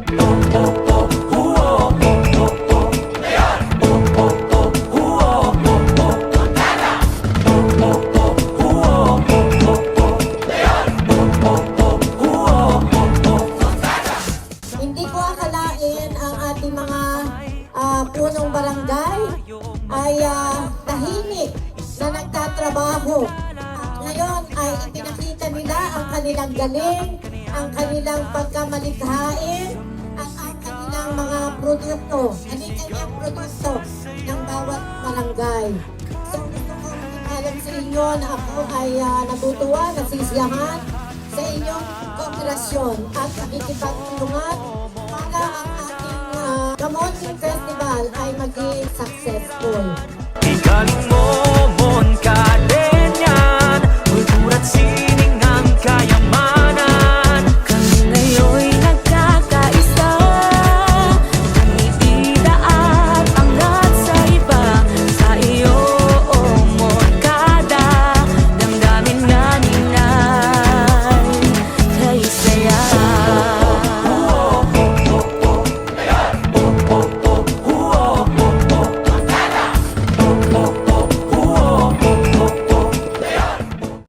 Hindi ko akalain ang ating mga punong barangay ay tahimik na nagtatrabaho. At ngayon ay ipinakita nila ang kanilang galing, ang kanilang pagkamalikhain, at ang kanilang mga produkto, kanilang produkto ng bawat barangay. So gusto ko alam sa inyo na ako ay natutuwa, nasisiyahan sa inyong kooperasyon at pakikipagtulungan para ang ating Kamoting Festival ay maging successful. Igaling mo